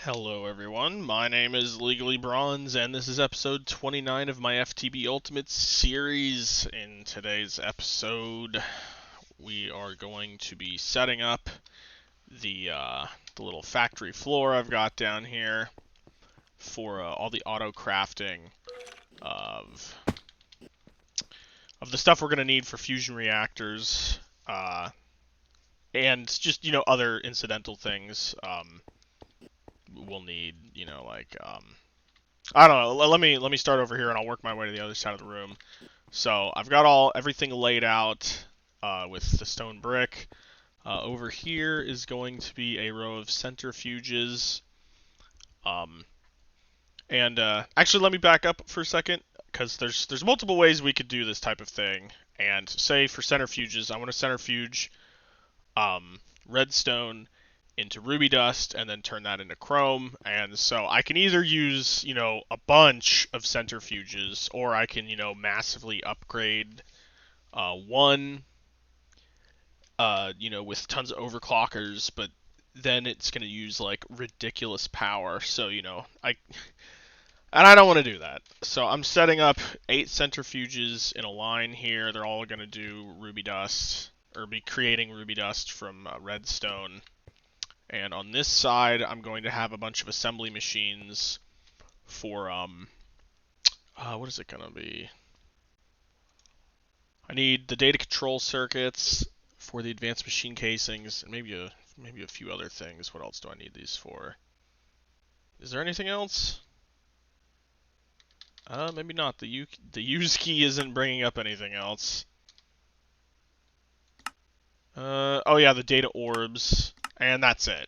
Hello everyone, my name is Legally Bronze, and this is episode 29 of my FTB Ultimate series. In today's episode, we are going to be setting up the little factory floor I've got down here for all the auto crafting of the stuff we're going to need for fusion reactors, and just, other incidental things. We'll need, I don't know. Let me start over here, and I'll work my way to the other side of the room. So I've got everything laid out with the stone brick. Over here is going to be a row of centrifuges. And actually, let me back up for a second, because there's multiple ways we could do this type of thing. And say for centrifuges, I want to centrifuge redstone into ruby dust and then turn that into chrome. And so I can either use, a bunch of centrifuges, or I can, massively upgrade one, with tons of overclockers, but then it's going to use like ridiculous power. So, I don't want to do that. So I'm setting up 8 centrifuges in a line here. They're all going to do ruby dust, or be creating ruby dust from redstone. And on this side, I'm going to have a bunch of assembly machines for, what is it going to be? I need the data control circuits for the advanced machine casings, and maybe a few other things. What else do I need these for? Is there anything else? Maybe not. The use key isn't bringing up anything else. Oh yeah, the data orbs, and that's it.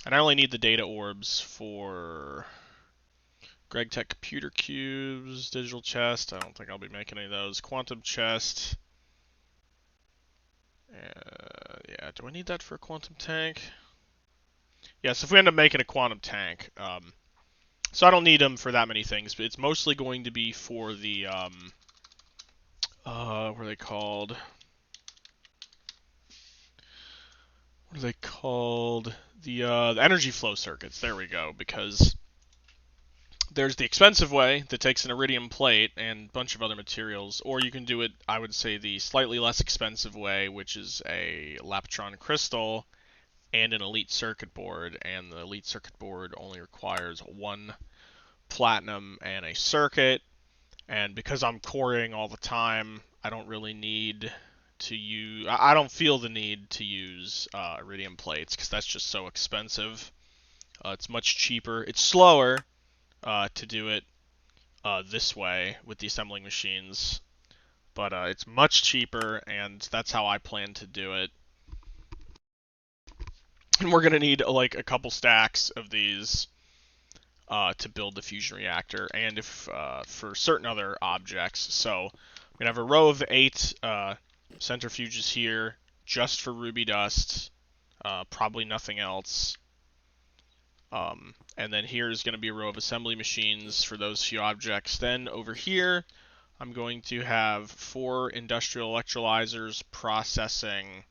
And I only need the data orbs for Greg Tech computer cubes, digital chest. I don't think I'll be making any of those. Quantum chest. Yeah, do I need that for a quantum tank? Yes, if we end up making a quantum tank. So I don't need them for that many things, but it's mostly going to be for the, what are they called? What are they called? The energy flow circuits. There we go, because there's the expensive way that takes an iridium plate and a bunch of other materials, or you can do it, I would say, the slightly less expensive way, which is a Laptron crystal and an elite circuit board, and the elite circuit board only requires 1 platinum and a circuit, and because I'm coring all the time, I don't really need to use, I don't feel the need to use iridium plates, because that's just so expensive. It's much cheaper. It's slower to do it this way with the assembling machines, but it's much cheaper, and that's how I plan to do it. And we're gonna need like a couple stacks of these to build the fusion reactor, and if for certain other objects. So I'm gonna have a row of 8 centrifuges here, just for ruby dust, probably nothing else. And then here is going to be a row of assembly machines for those few objects. Then over here, I'm going to have 4 industrial electrolyzers processing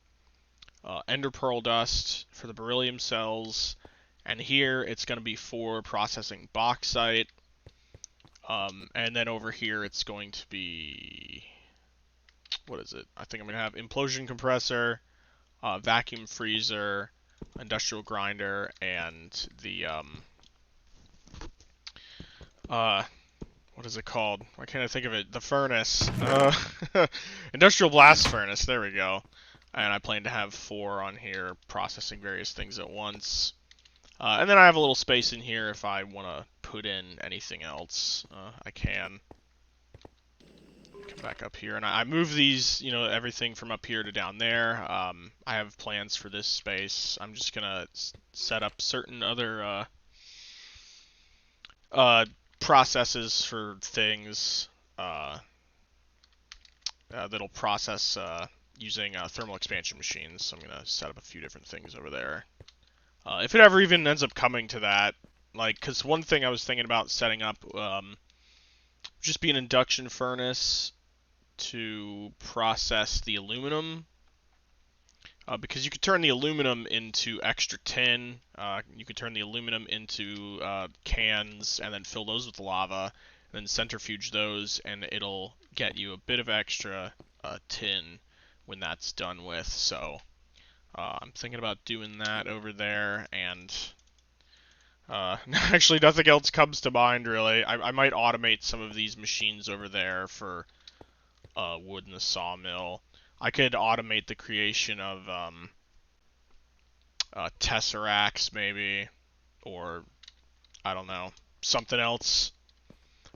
ender pearl dust for the beryllium cells. And here it's going to be 4 processing bauxite. And then over here it's going to be, what is it? I think I'm going to have implosion compressor, vacuum freezer, industrial grinder, and the what is it called? Why can't I think of it? The furnace. Industrial blast furnace. There we go. And I plan to have 4 on here processing various things at once. And then I have a little space in here if I want to put in anything else. I can. Come back up here, and I move these, everything from up here to down there. I have plans for this space. I'm just gonna set up certain other processes for things that'll process using thermal expansion machines. So I'm gonna set up a few different things over there. If it ever even ends up coming to that, because one thing I was thinking about setting up just be an induction furnace to process the aluminum. because you could turn the aluminum into extra tin. You could turn the aluminum into cans and then fill those with lava, and then centrifuge those, and it'll get you a bit of extra tin when that's done with. So I'm thinking about doing that over there, and actually nothing else comes to mind really. I might automate some of these machines over there for wood in the sawmill. I could automate the creation of tesseracts maybe, or I don't know, something else.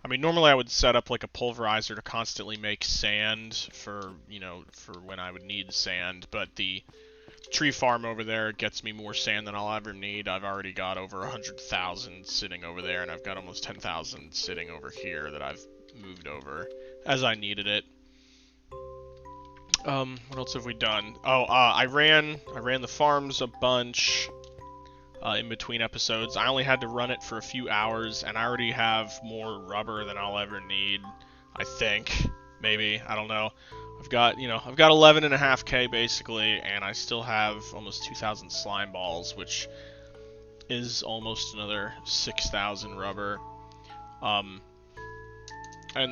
I mean, normally I would set up like a pulverizer to constantly make sand for, for when I would need sand, but the tree farm over there gets me more sand than I'll ever need. I've already got over 100,000 sitting over there, and I've got almost 10,000 sitting over here that I've moved over as I needed it. What else have we done? Oh, I ran the farms a bunch in between episodes. I only had to run it for a few hours, and I already have more rubber than I'll ever need. I think, maybe, I don't know. I've got 11.5K basically, and I still have almost 2,000 slime balls, which is almost another 6,000 rubber. And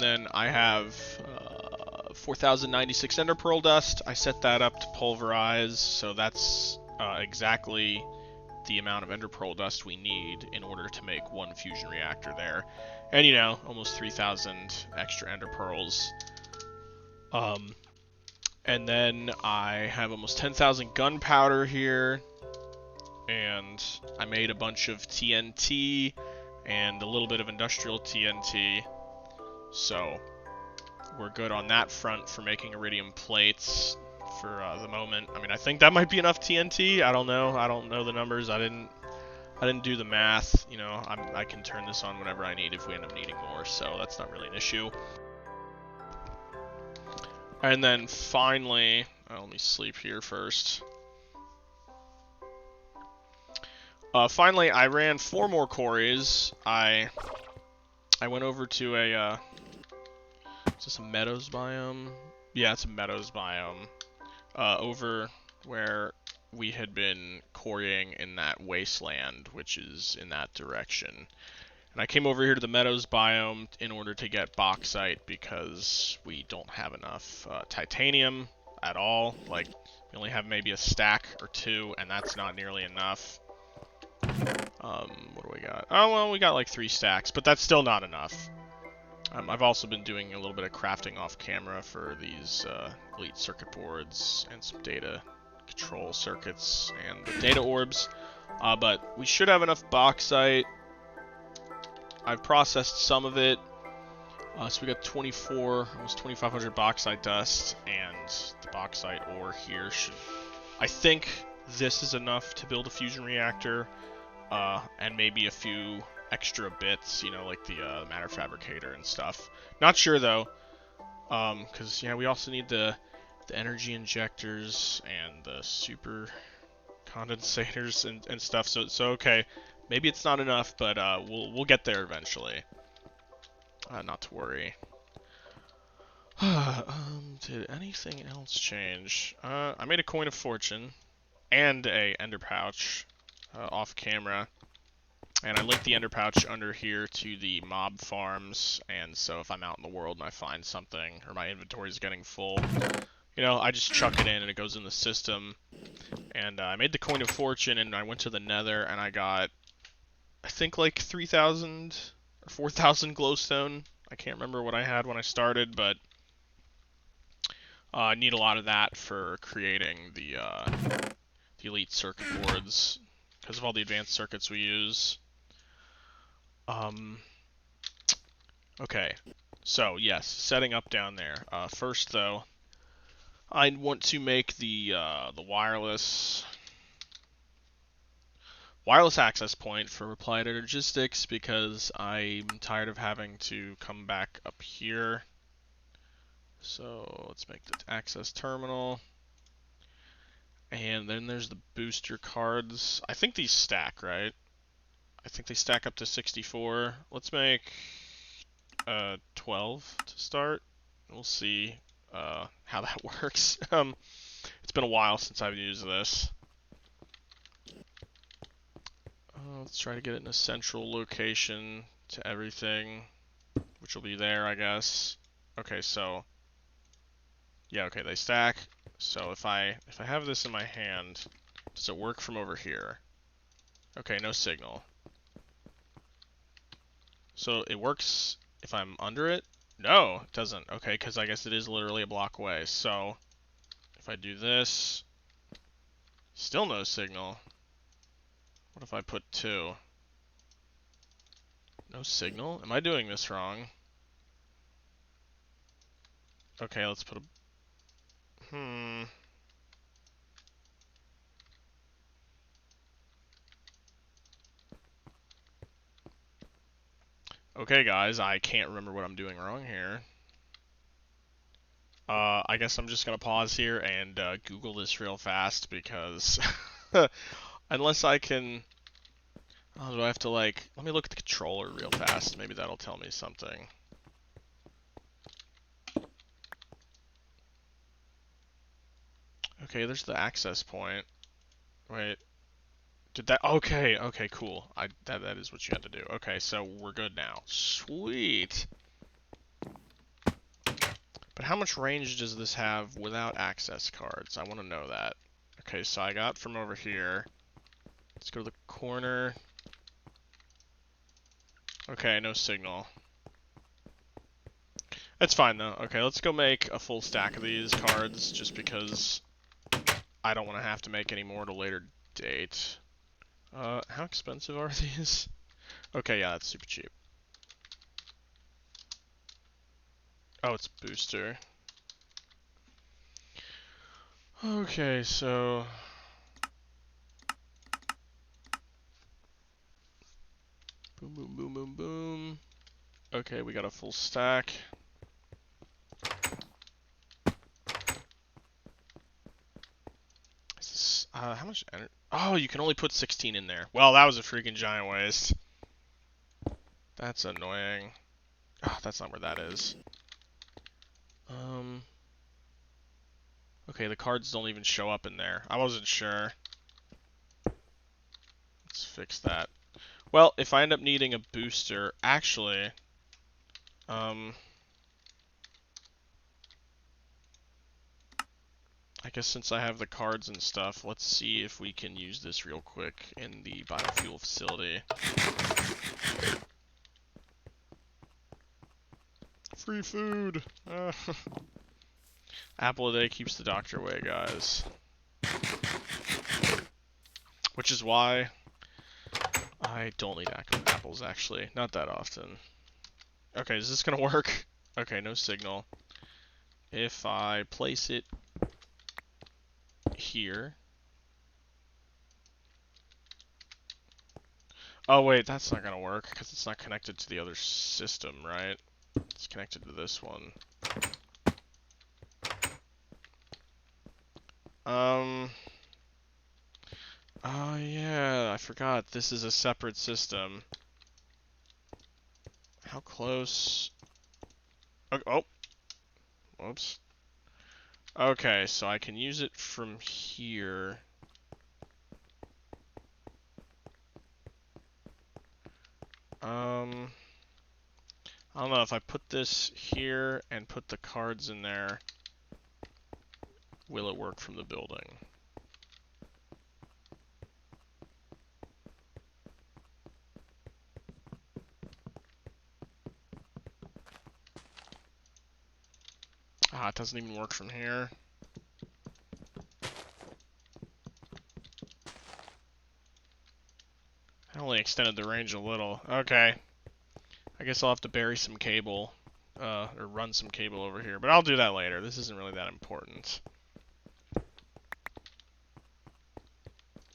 then I have 4,096 ender pearl dust. I set that up to pulverize, so that's exactly the amount of ender pearl dust we need in order to make one fusion reactor there. And almost 3,000 extra ender pearls. And then I have almost 10,000 gunpowder here, and I made a bunch of TNT and a little bit of industrial TNT, so we're good on that front for making iridium plates for the moment. I mean, I think that might be enough TNT. I don't know the numbers. I didn't do the math. I can turn this on whenever I need if we end up needing more, so that's not really an issue. And then finally, let me sleep here first. Finally, I ran 4 more quarries. I went over to a, is this a meadows biome? Yeah, it's a meadows biome. Over where we had been quarrying in that wasteland, which is in that direction. And I came over here to the meadows biome in order to get bauxite because we don't have enough titanium at all. Like, we only have maybe a stack or 2, and that's not nearly enough. What do we got? Oh, well, we got like 3 stacks, but that's still not enough. I've also been doing a little bit of crafting off camera for these elite circuit boards and some data control circuits and the data orbs. But we should have enough bauxite. I've processed some of it. So we got almost 2,500 bauxite dust, and the bauxite ore here should... I think this is enough to build a fusion reactor, and maybe a few extra bits, like the matter fabricator and stuff. Not sure though, because we also need the energy injectors and the super condensators and stuff. So okay, maybe it's not enough, but we'll get there eventually. Not to worry. Did anything else change? I made a coin of fortune and a ender pouch off camera. And I linked the ender pouch under here to the mob farms, and so if I'm out in the world and I find something, or my inventory is getting full, I just chuck it in and it goes in the system. And I made the coin of fortune, and I went to the nether, and I got, I think, like 3,000 or 4,000 glowstone. I can't remember what I had when I started, but I need a lot of that for creating the elite circuit boards, because of all the advanced circuits we use. Okay, so yes, setting up down there. First though, I want to make the wireless access point for Applied Energistics, because I'm tired of having to come back up here. So let's make the access terminal. And then there's the booster cards. I think these stack, right? I think they stack up to 64. Let's make 12 to start. We'll see how that works. It's been a while since I've used this. Let's try to get it in a central location to everything, which will be there, I guess. Okay, so yeah, okay, they stack. So if I have this in my hand, does it work from over here? Okay, no signal. So it works if I'm under it? No, it doesn't. Okay, because I guess it is literally a block away. So if I do this, still no signal. What if I put 2? No signal? Am I doing this wrong? Okay, let's put a... Okay, guys, I can't remember what I'm doing wrong here. I guess I'm just gonna pause here and Google this real fast because unless I can... Oh, do I have to, like... Let me look at the controller real fast. Maybe that'll tell me something. Okay, there's the access point. Wait. Did that... Okay, okay, cool. That is what you had to do. Okay, so we're good now. Sweet! But how much range does this have without access cards? I want to know that. Okay, so I got from over here. Let's go to the corner. Okay, no signal. That's fine though. Okay, let's go make a full stack of these cards just because I don't want to have to make any more at a later date. How expensive are these? Okay, yeah, that's super cheap. Oh, it's booster. Okay, so... Boom, boom, boom, boom, boom. Okay, we got a full stack. How much energy? Oh, you can only put 16 in there. Well, that was a freaking giant waste. That's annoying. Oh, that's not where that is. Okay, the cards don't even show up in there. I wasn't sure. Let's fix that. Well, if I end up needing a booster, actually, I guess since I have the cards and stuff, let's see if we can use this real quick in the biofuel facility. Free food! Apple a day keeps the doctor away, guys. Which is why I don't eat apples, actually. Not that often. Okay, is this gonna work? Okay, no signal. If I place it here... Oh wait, that's not gonna work, because it's not connected to the other system, right? It's connected to this one. Oh yeah, I forgot. This is a separate system. How close? Oh, whoops. Okay, so I can use it from here. I don't know, if I put this here and put the cards in there, will it work from the building? Ah, it doesn't even work from here. I only extended the range a little. Okay. I guess I'll have to bury some cable, or run some cable over here, but I'll do that later. This isn't really that important.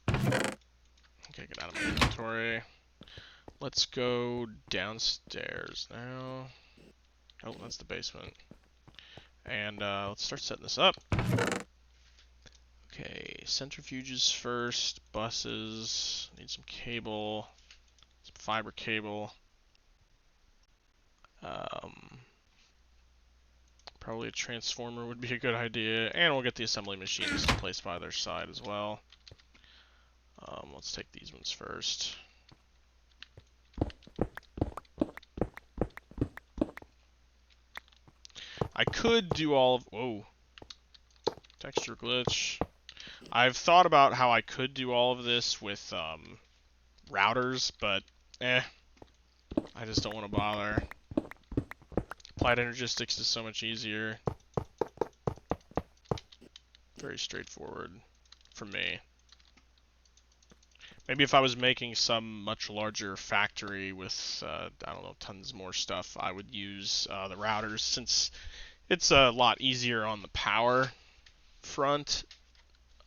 Okay, get out of my inventory. Let's go downstairs now. Oh, that's the basement. And let's start setting this up. Okay, centrifuges first, buses, need some cable, some fiber cable. Probably a transformer would be a good idea, and we'll get the assembly machines placed by their side as well. Let's take these ones first. I could do all of... Whoa. Texture glitch. I've thought about how I could do all of this with routers, but I just don't want to bother. Applied Energistics is so much easier. Very straightforward for me. Maybe if I was making some much larger factory with, I don't know, tons more stuff, I would use the routers, since it's a lot easier on the power front,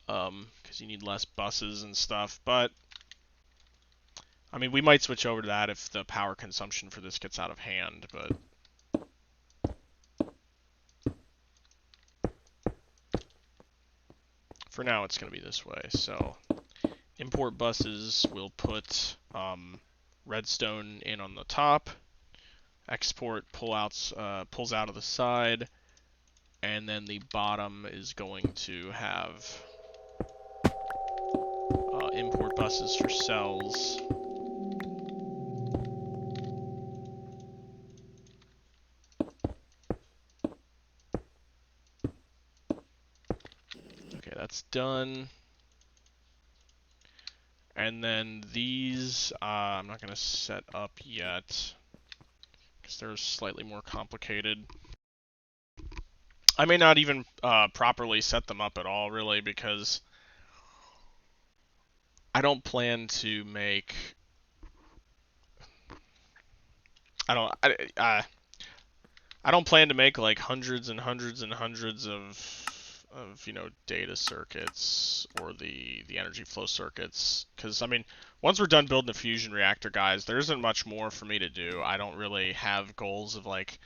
because you need less buses and stuff. But, I mean, we might switch over to that if the power consumption for this gets out of hand, but... For now, it's going to be this way, so... Import buses, we'll put redstone in on the top. Export pulls out of the side. And then the bottom is going to have import buses for cells. Okay, that's done. And then these, I'm not going to set up yet, because they're slightly more complicated. I may not even properly set them up at all, really, because I don't plan to make... I don't plan to make like hundreds and hundreds and hundreds of you know, data circuits or the energy flow circuits, because I mean, once we're done building the fusion reactor, guys, there isn't much more for me to do. I don't really have goals of like,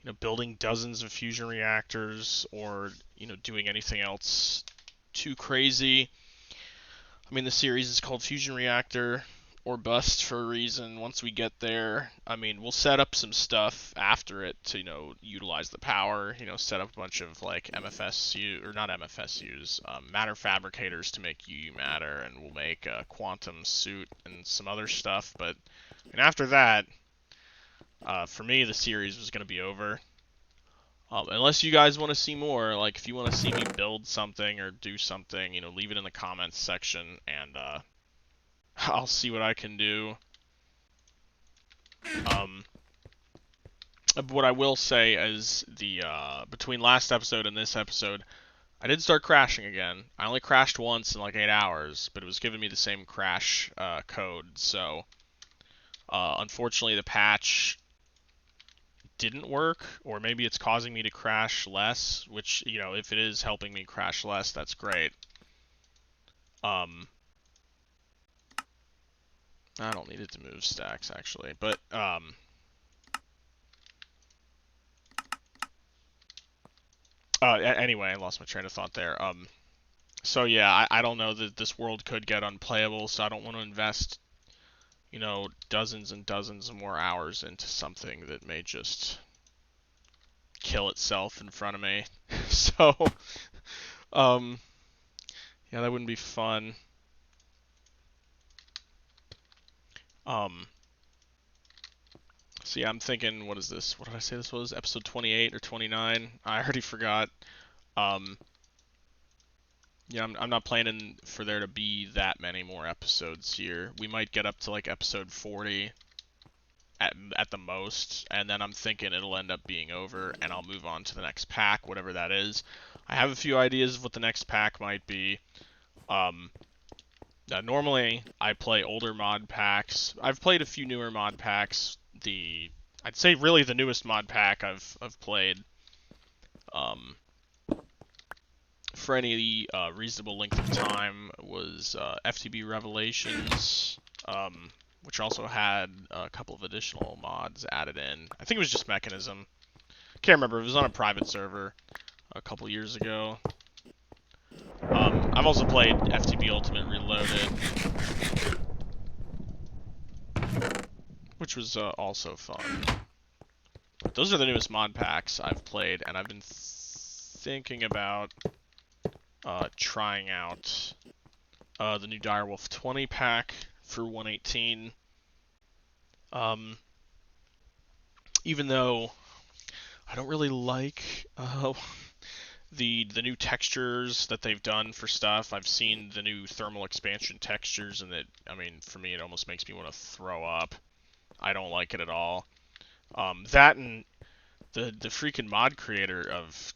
you know, building dozens of fusion reactors or, you know, doing anything else too crazy. I mean, the series is called Fusion Reactor or Bust for a reason. Once we get there, I mean, we'll set up some stuff after it to, you know, utilize the power, you know, set up a bunch of, like, matter fabricators to make UU matter, and we'll make a quantum suit and some other stuff, but, and after that, for me, the series was going to be over. Unless you guys want to see more, like, if you want to see me build something or do something, you know, leave it in the comments section, and, I'll see what I can do. What I will say is between last episode and this episode, I did start crashing again. I only crashed once in like 8 hours, but it was giving me the same crash code. So, unfortunately, the patch didn't work, or maybe it's causing me to crash less. Which, you know, if it is helping me crash less, that's great. I don't need it to move stacks, actually, but, anyway, I lost my train of thought there. So yeah, I don't know, that this world could get unplayable, so I don't want to invest, you know, dozens and dozens of more hours into something that may just kill itself in front of me. So, yeah, that wouldn't be fun. So yeah, I'm thinking, what is this? What did I say this was? Episode 28 or 29? I already forgot. Yeah, I'm not planning for there to be that many more episodes here. We might get up to like episode 40 at the most, and then I'm thinking it'll end up being over, and I'll move on to the next pack, whatever that is. I have a few ideas of what the next pack might be. Normally, I play older mod packs. I've played a few newer mod packs. I'd say really the newest mod pack I've played, for any reasonable length of time, was FTB Revelations, which also had a couple of additional mods added in. I think it was just Mechanism. Can't remember. It was on a private server a couple years ago. I've also played FTB Ultimate Reloaded, which was also fun. But those are the newest mod packs I've played, and I've been thinking about trying out the new Direwolf 20 pack for 118. Even though I don't really like the new textures that they've done for stuff. I've seen the new thermal expansion textures, and I mean, for me, it almost makes me want to throw up. I don't like it at all. That and the freaking mod creator of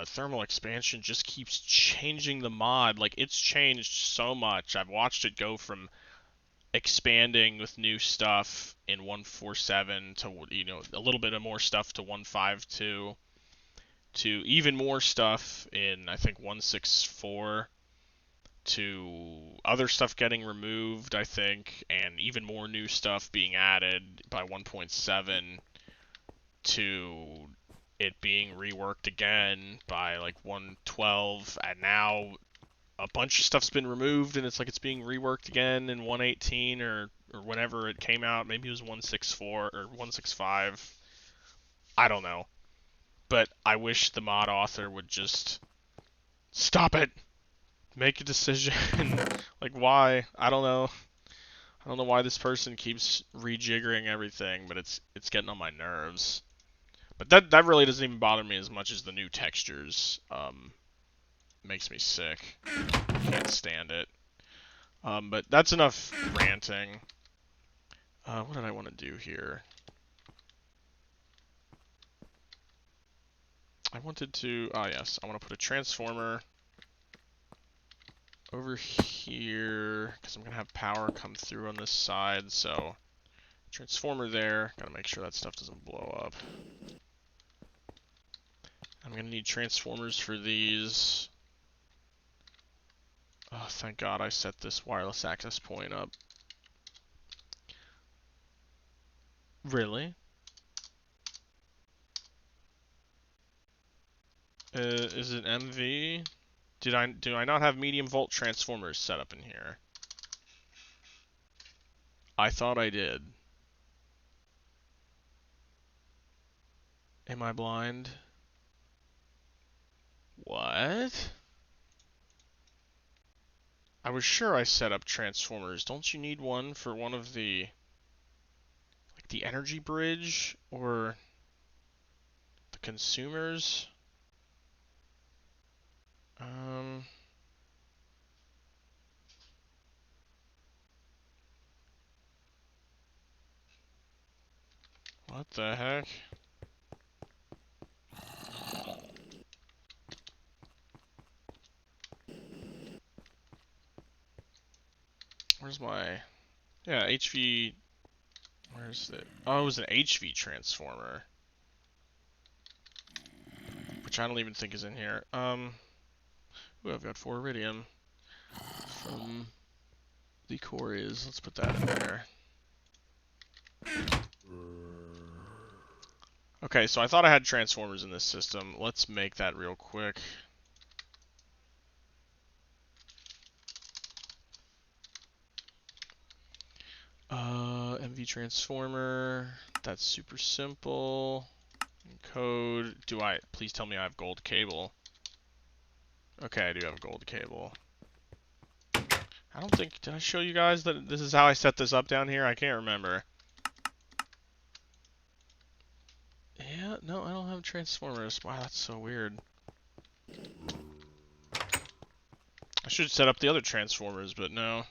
thermal expansion just keeps changing the mod. Like, it's changed so much. I've watched it go from expanding with new stuff in 147 to, you know, a little bit of more stuff to 152 to even more stuff in, I think, 164 to other stuff getting removed, I think, and even more new stuff being added by 1.7 to it being reworked again by like 112, and now a bunch of stuff's been removed and it's like it's being reworked again in 118 or whenever it came out. Maybe it was 164 or 165. I don't know. But I wish the mod author would just stop it. Make a decision. Like, why? I don't know. I don't know why this person keeps rejiggering everything, but it's getting on my nerves. But that really doesn't even bother me as much as the new textures. Makes me sick. Can't stand it. But that's enough ranting. What did I want to do here? I wanted to... Ah, yes. I want to put a transformer over here, because I'm going to have power come through on this side, so... Transformer there. Gotta make sure that stuff doesn't blow up. I'm going to need transformers for these. Oh, thank God I set this wireless access point up. Really? Is it MV? Do I not have medium volt transformers set up in here? I thought I did. Am I blind? What? I was sure I set up transformers. Don't you need one for one of the... like the energy bridge? Or... the consumers? What the heck? Where's my... yeah, HV... where's it? Oh, it was an HV transformer. Which I don't even think is in here. Ooh, I've got 4 iridium from the quarries. Let's put that in there. Okay, so I thought I had transformers in this system. Let's make that real quick. MV transformer. That's super simple. Code. Please tell me I have gold cable. Okay, I do have gold cable. I don't think, did I show you guys that this is how I set this up down here? I can't remember. Yeah, no, I don't have transformers. Wow, that's so weird. I should set up the other transformers, but no.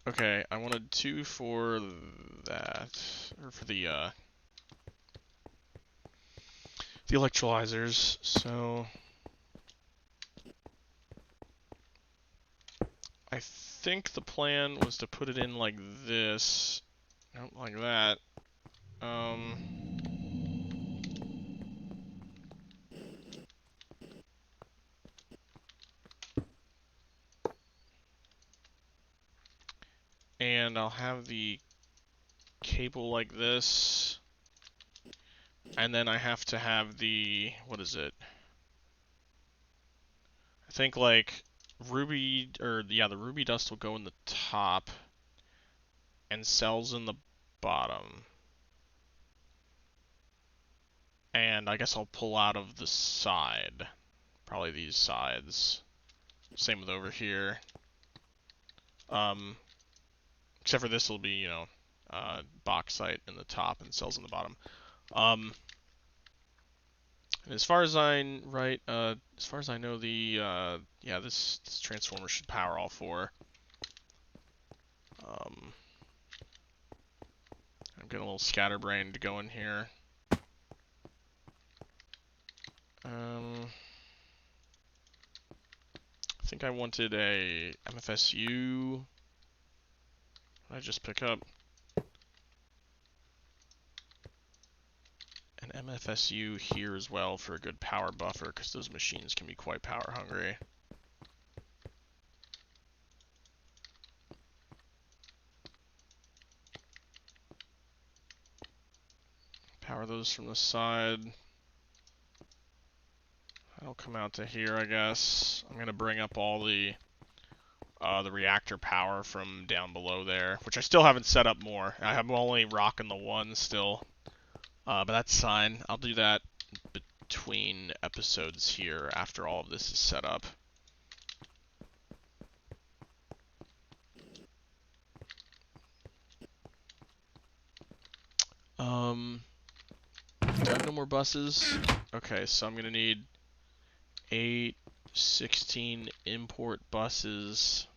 Okay, I wanted 2 for that, or for the electrolyzers, so... I think the plan was to put it in like this. Nope, like that. And I'll have the cable like this. And then I have to have the, what is it? I think like ruby, or yeah, the ruby dust will go in the top. And cells in the bottom. And I guess I'll pull out of the side. Probably these sides. Same with over here. Except for this will be, you know, bauxite in the top and cells in the bottom. And as far as I know, yeah, this transformer should power all four. I'm getting a little scatterbrained going here. I think I wanted a MFSU. What did I just pick up? An MFSU here as well for a good power buffer, because those machines can be quite power hungry. Power those from the side. That'll come out to here, I guess. I'm gonna bring up all the reactor power from down below there, which I still haven't set up more. I'm only rocking the one still, but that's fine. I'll do that between episodes here after all of this is set up. No more buses. Okay, so I'm gonna need 8, 16 import buses.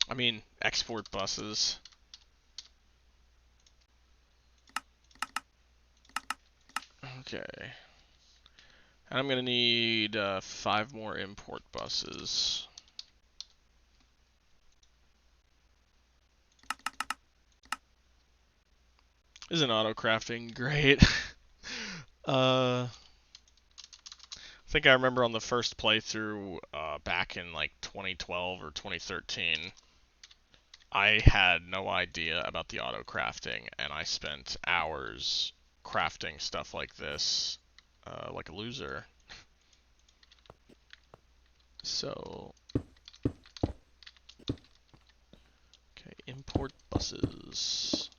I mean, export buses. Okay. And I'm gonna need 5 more import buses. Isn't auto-crafting great? I think I remember on the first playthrough back in like 2012 or 2013, I had no idea about the auto-crafting, and I spent hours crafting stuff like this, like a loser. So, okay, import buses,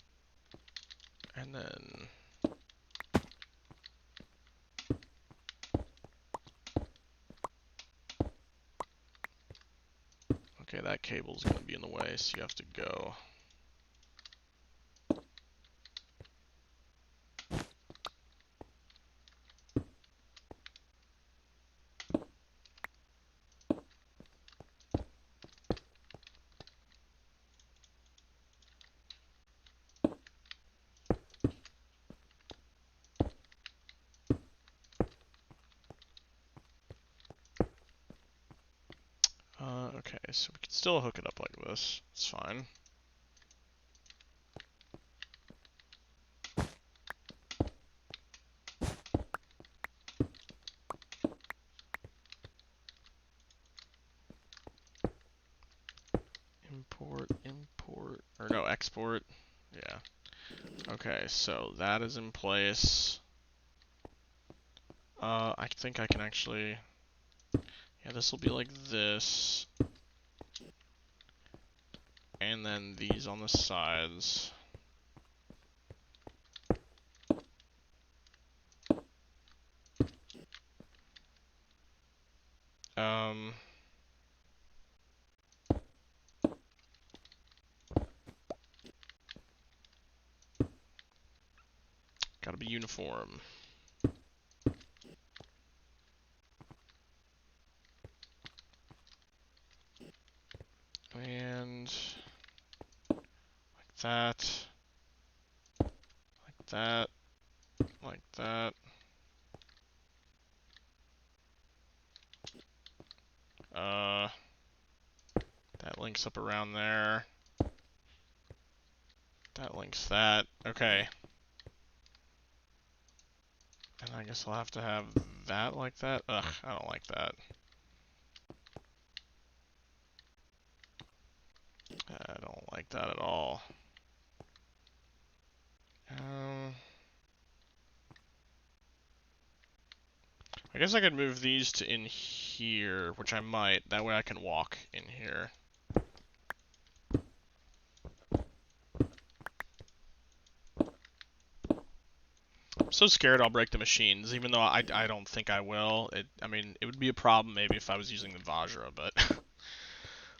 and then okay, that cable's gonna be in the way, so you have to go. Okay, so we can still hook it up like this. It's fine. Import, or no, export. Yeah. Okay, so that is in place. I think I can actually, yeah, this will be like this. And then these on the sides. Gotta be uniform. And like that. Like that. Like that. That links up around there. That links that. Okay. And I guess I'll have to have that like that. Ugh, I don't like that. I don't like that at all. I guess I could move these to in here. here, which I might. That way I can walk in here. I'm so scared I'll break the machines, even though I don't think I will. I mean, it would be a problem maybe if I was using the Vajra, but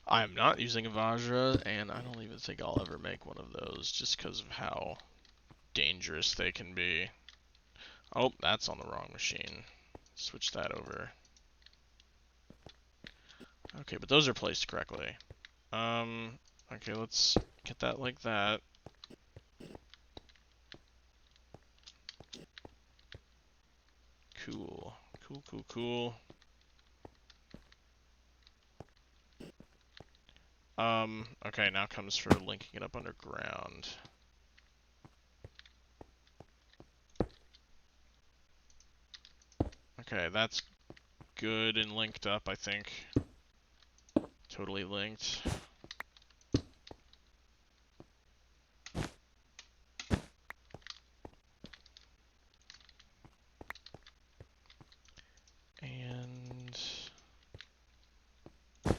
I am not using a Vajra, and I don't even think I'll ever make one of those just because of how dangerous they can be. Oh, that's on the wrong machine. Switch that over. Okay, but those are placed correctly. Okay, let's get that like that. Cool. Cool, cool, cool. Okay, now comes for linking it up underground. Okay, that's good and linked up, I think. Totally linked. And okay,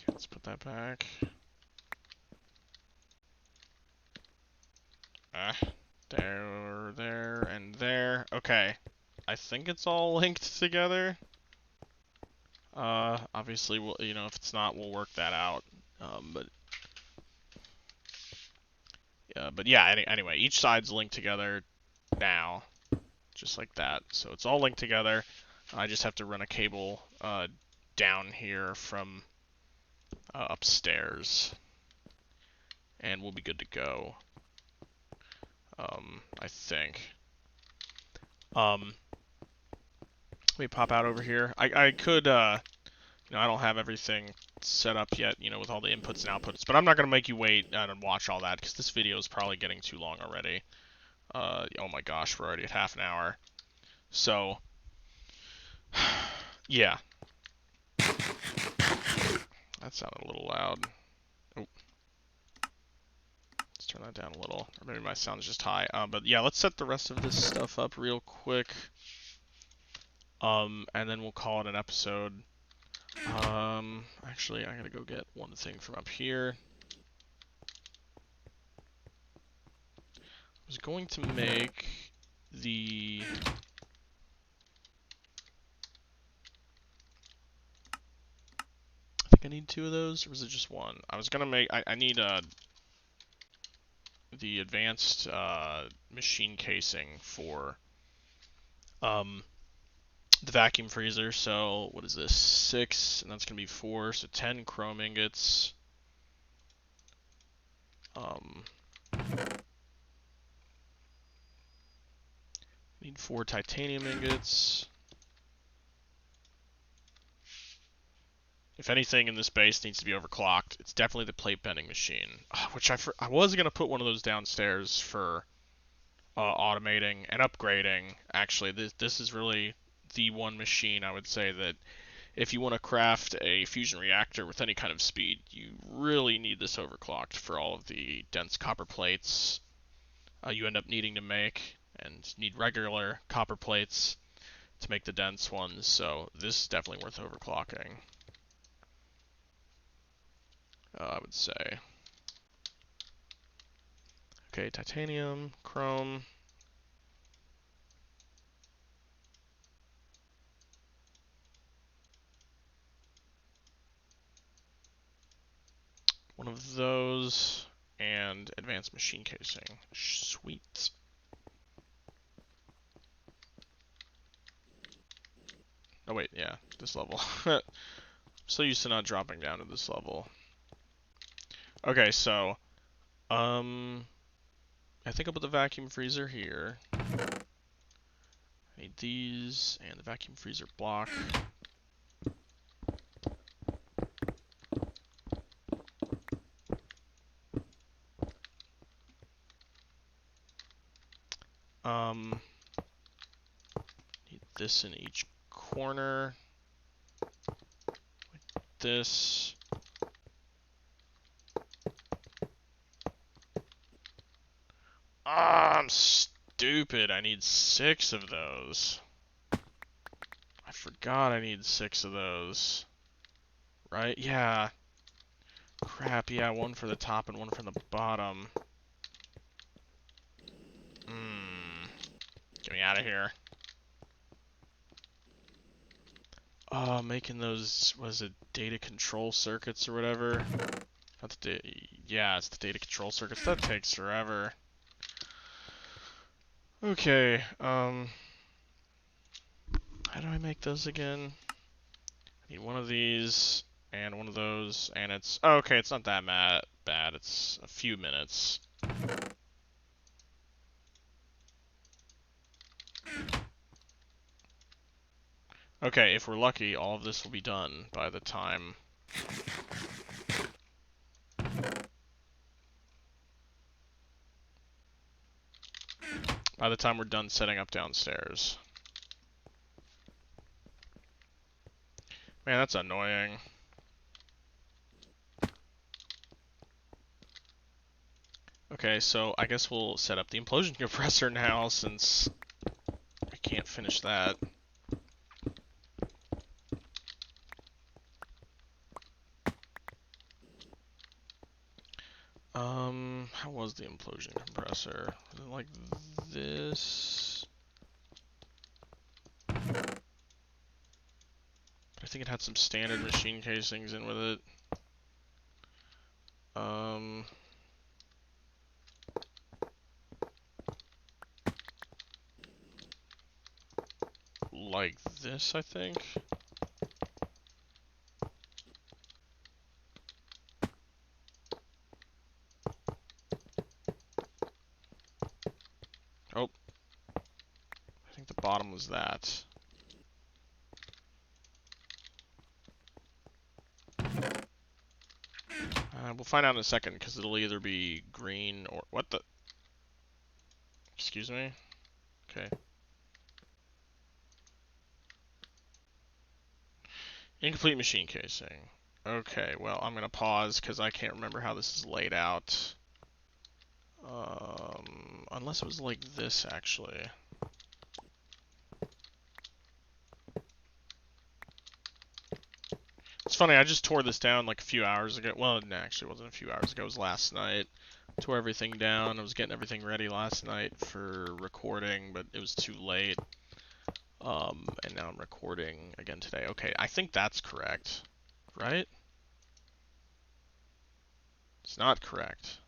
let's put that back. There, and there. Okay. I think it's all linked together. Obviously, we'll, you know, if it's not, we'll work that out. But yeah, anyway, each side's linked together now, just like that. So it's all linked together. I just have to run a cable down here from upstairs, and we'll be good to go. I think. Let me pop out over here. I could, you know, I don't have everything set up yet, you know, with all the inputs and outputs, but I'm not gonna make you wait and watch all that because this video is probably getting too long already. Oh my gosh, we're already at half an hour. So, yeah. That sounded a little loud. Oh. Let's turn that down a little. Or maybe my sound is just high. But yeah, let's set the rest of this stuff up real quick. And then we'll call it an episode. Actually, I gotta go get one thing from up here. I was going to make the... I think I need 2 of those, or was it just 1? I was gonna make... I need the advanced machine casing for the vacuum freezer. So what is this? 6, and that's gonna be 4. So 10 chrome ingots. Need 4 titanium ingots. If anything in this base needs to be overclocked, it's definitely the plate bending machine, which I was gonna put one of those downstairs for automating and upgrading. Actually, this is really the one machine I would say that if you want to craft a fusion reactor with any kind of speed, you really need this overclocked for all of the dense copper plates you end up needing to make, and need regular copper plates to make the dense ones, so this is definitely worth overclocking, I would say. Okay, titanium, chrome. One of those, and advanced machine casing. Sweet. Oh wait, yeah, this level. So used to not dropping down to this level. Okay, so, I think I'll put the vacuum freezer here. I need these, and the vacuum freezer block. Need this in each corner. Like this. I'm stuck. stupid. I need 6 of those. I forgot I need 6 of those. Right? Yeah. Crap, yeah, 1 for the top and 1 for the bottom. Get me out of here. Making those, was it data control circuits or whatever? Not the yeah, it's the data control circuits. That takes forever. Okay, how do I make those again? I need one of these and one of those, and it's okay. It's not that bad. It's a few minutes. Okay, if we're lucky, all of this will be done by the time. By the time we're done setting up downstairs. Man, that's annoying. Okay, so I guess we'll set up the implosion compressor now, since I can't finish that. How was the implosion compressor? Was it like this? But I think it had some standard machine casings in with it. Like this, I think. Oh. I think the bottom was that. We'll find out in a second, because it'll either be green or... What the... Excuse me? Okay. Incomplete machine casing. Okay, well, I'm gonna pause, because I can't remember how this is laid out. Unless it was like this, actually. It's funny, I just tore this down like a few hours ago. Well, no, actually, it wasn't a few hours ago. It was last night. Tore everything down. I was getting everything ready last night for recording, but it was too late. And now I'm recording again today. Okay, I think that's correct. Right? It's not correct.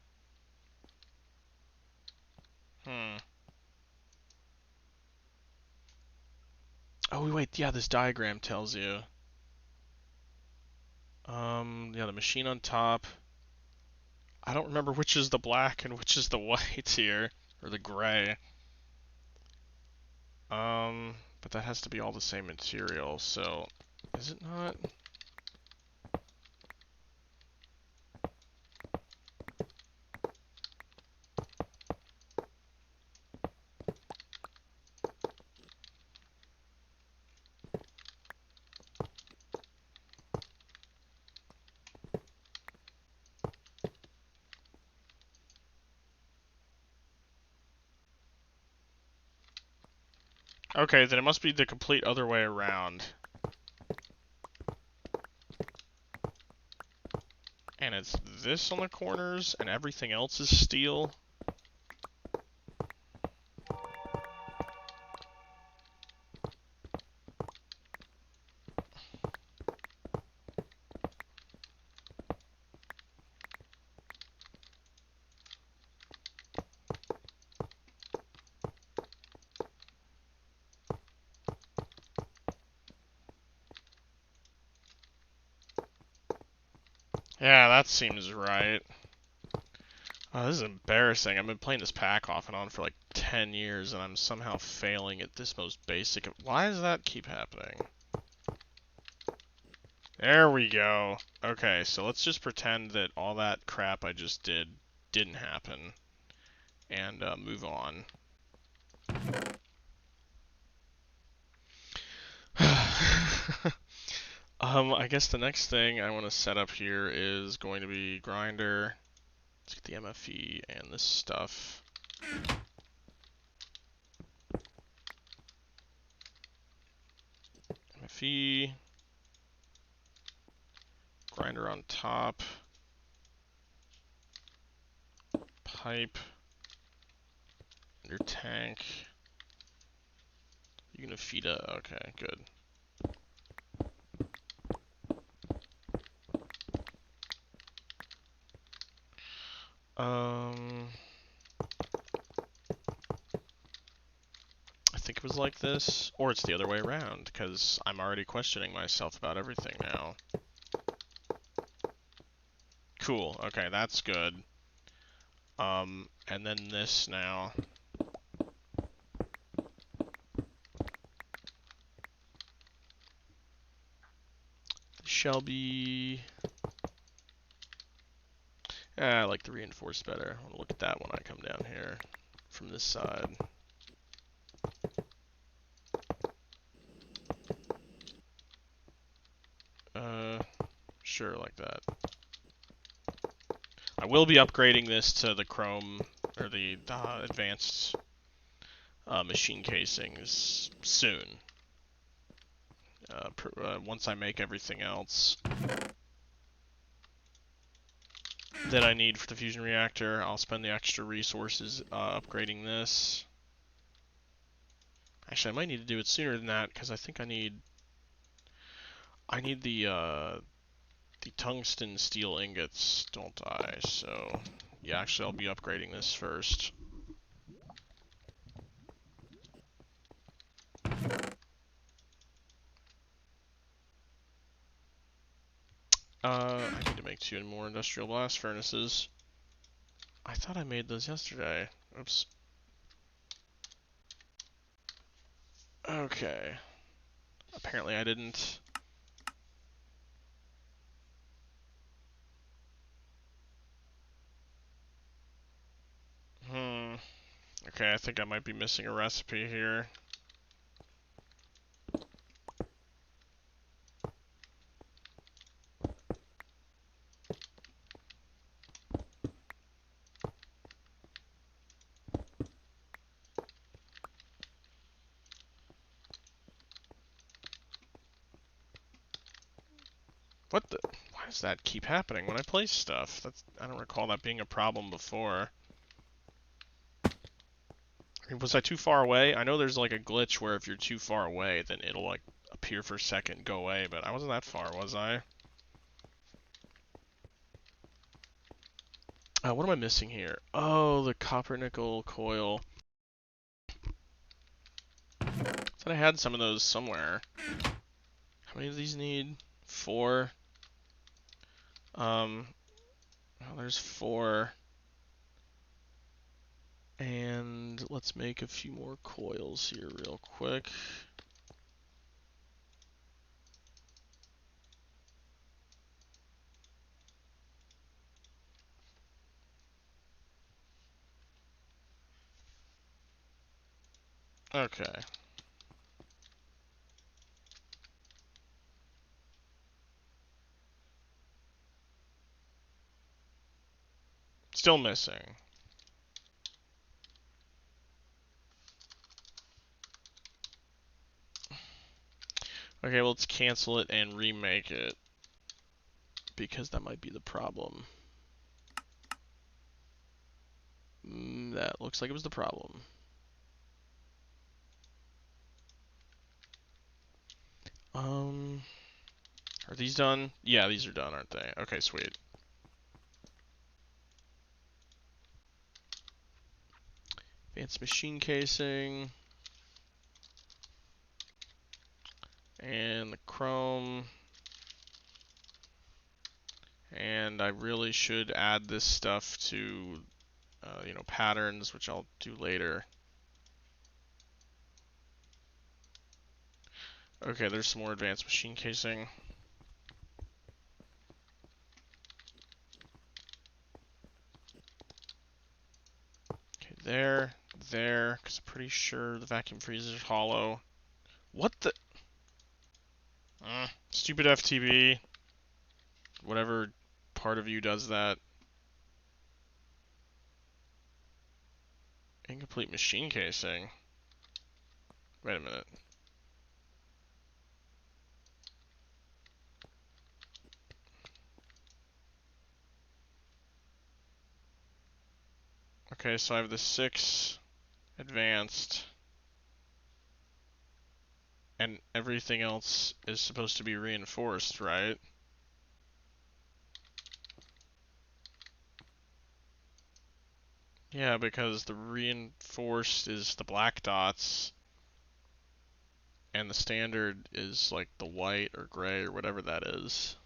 Oh, wait, yeah, this diagram tells you. Yeah, the machine on top. I don't remember which is the black and which is the white here, or the gray. But that has to be all the same material, so is it not? Okay, then it must be the complete other way around. And it's this on the corners, and everything else is steel. Yeah, that seems right. Oh, this is embarrassing. I've been playing this pack off and on for like 10 years, and I'm somehow failing at this most basic of... Why does that keep happening? There we go. Okay, so let's just pretend that all that crap I just did didn't happen, and move on. I guess the next thing I want to set up here is going to be grinder. Let's get the MFE and this stuff. FE. Grinder on top. Pipe. Under tank. You're gonna feed a... Okay, good. I think it was like this, or it's the other way around, because I'm already questioning myself about everything now. Cool, okay, that's good. And then this now. Shall be... I like the reinforced better. I want to look at that when I come down here from this side. Sure, like that. I will be upgrading this to the chrome, or the advanced machine casings soon. Once I make everything else that I need for the fusion reactor, I'll spend the extra resources upgrading this. Actually, I might need to do it sooner than that, because I think I need the tungsten steel ingots, don't I? So, yeah, actually I'll be upgrading this first. I need to make 2 more industrial blast furnaces. I thought I made those yesterday. Oops. Okay. Apparently I didn't. Okay, I think I might be missing a recipe here. What the? Why does that keep happening when I place stuff? I don't recall that being a problem before. I mean, was I too far away? I know there's like a glitch where if you're too far away, then it'll like appear for a second, go away, but I wasn't that far, was I? What am I missing here? Oh, the copper nickel coil. Thought I had some of those somewhere. How many of these need? 4. Well, there's 4. And let's make a few more coils here real quick. Okay. Still missing. Okay, well, let's cancel it and remake it, because that might be the problem. That looks like it was the problem. Are these done? Yeah, these are done, aren't they? Okay, sweet. Advanced machine casing. And the chrome. And I really should add this stuff to, patterns, which I'll do later. Okay, there's some more advanced machine casing. Okay, there, because I'm pretty sure the vacuum freezer is hollow. What the? Stupid FTB. Whatever part of you does that. Incomplete machine casing. Wait a minute. Okay, so I have the 6 advanced, and everything else is supposed to be reinforced, right? Yeah, because the reinforced is the black dots, and the standard is like the white or gray or whatever that is.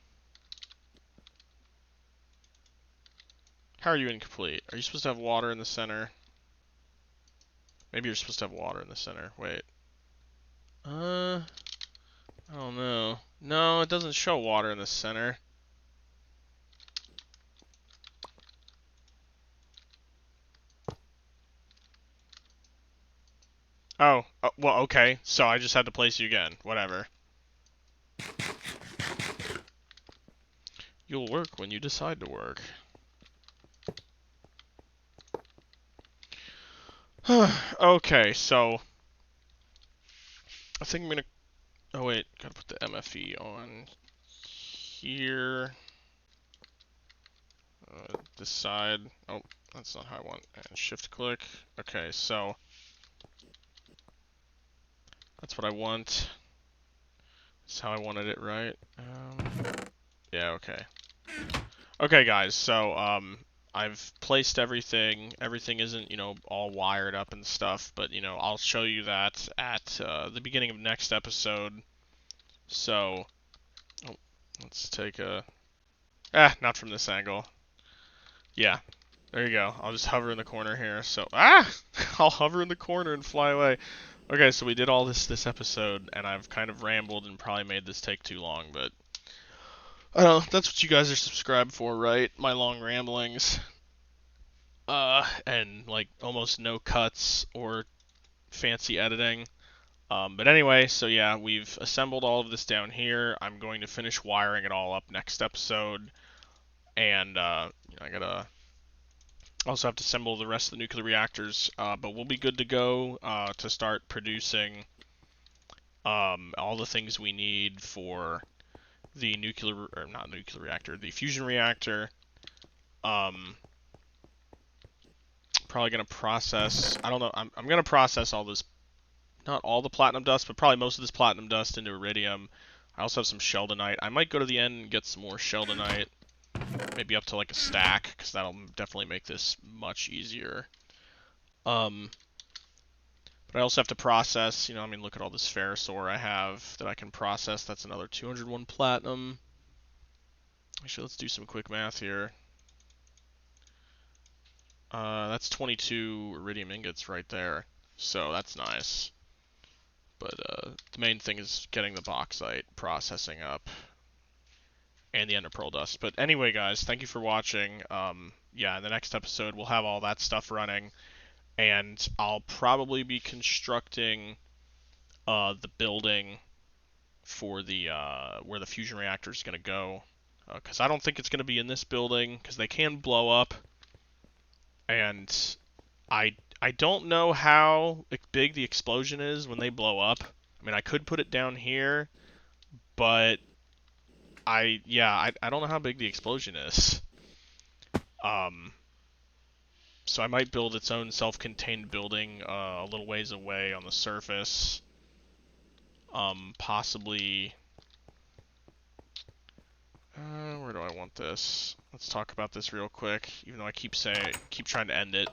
How are you incomplete? Are you supposed to have water in the center? Maybe you're supposed to have water in the center. Wait. I don't know. No, it doesn't show water in the center. Oh, well, okay. So I just had to place you again. Whatever. You'll work when you decide to work. Okay, so I think I'm gonna. Oh wait, gotta put the MFE on here. This side. Oh, that's not how I want. And shift click. Okay, so that's what I want. That's how I wanted it, right? Yeah, okay. Okay, guys, so, I've placed everything. Everything isn't, you know, all wired up and stuff, but, you know, I'll show you that at the beginning of next episode. So, oh, let's take a... not from this angle. Yeah, there you go. I'll just hover in the corner here. So, I'll hover in the corner and fly away. Okay, so we did all this episode, and I've kind of rambled and probably made this take too long, but I don't know. That's what you guys are subscribed for, right? My long ramblings. And like almost no cuts or fancy editing. But anyway, so yeah, we've assembled all of this down here. I'm going to finish wiring it all up next episode, and I gotta also have to assemble the rest of the nuclear reactors. But we'll be good to go to start producing all the things we need for the nuclear, or not nuclear reactor, the fusion reactor. Probably gonna process. I don't know. I'm gonna process all this, not all the platinum dust, but probably most of this platinum dust into iridium. I also have some sheldonite. I might go to the end and get some more sheldonite, maybe up to like a stack, because that'll definitely make this much easier. But I also have to process. You know, I mean, look at all this ferrous ore I have that I can process. That's another 201 platinum. Actually, let's do some quick math here. That's 22 iridium ingots right there, so that's nice. But the main thing is getting the bauxite processing up and the ender pearl dust. But anyway, guys, thank you for watching. Yeah, in the next episode, we'll have all that stuff running, and I'll probably be constructing the building for the where the fusion reactor is going to go. Because I don't think it's going to be in this building, because they can blow up. And I don't know how big the explosion is when they blow up. I mean, I could put it down here, but I don't know how big the explosion is. So I might build its own self-contained building a little ways away on the surface. Possibly. Where do I want this? Let's talk about this real quick, even though I keep trying to end it.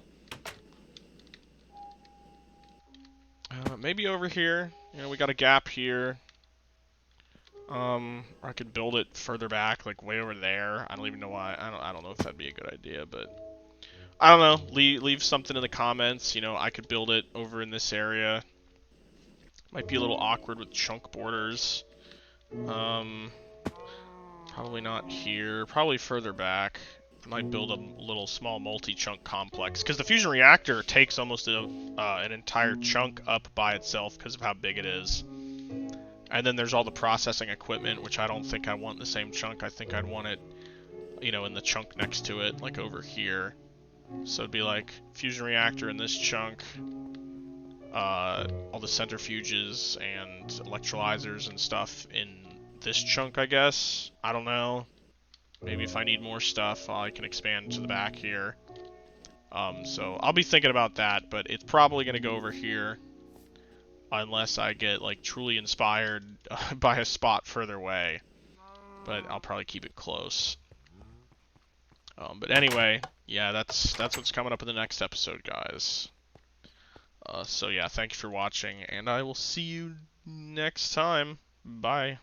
Maybe over here. You know, we got a gap here. I could build it further back, like way over there. I don't even know why. I don't know if that'd be a good idea, but I don't know. Leave something in the comments. You know, I could build it over in this area. Might be a little awkward with chunk borders. Probably not here. Probably further back. I might build a little small multi-chunk complex, because the fusion reactor takes almost an entire chunk up by itself because of how big it is. And then there's all the processing equipment, which I don't think I want in the same chunk. I think I'd want it, you know, in the chunk next to it, like over here. So it'd be like fusion reactor in this chunk, all the centrifuges and electrolyzers and stuff in this chunk, I guess. I don't know. Maybe if I need more stuff, I can expand to the back here. So I'll be thinking about that, but it's probably going to go over here unless I get like truly inspired by a spot further away. But I'll probably keep it close. But anyway, yeah, that's what's coming up in the next episode, guys. So yeah, thank you for watching, and I will see you next time. Bye.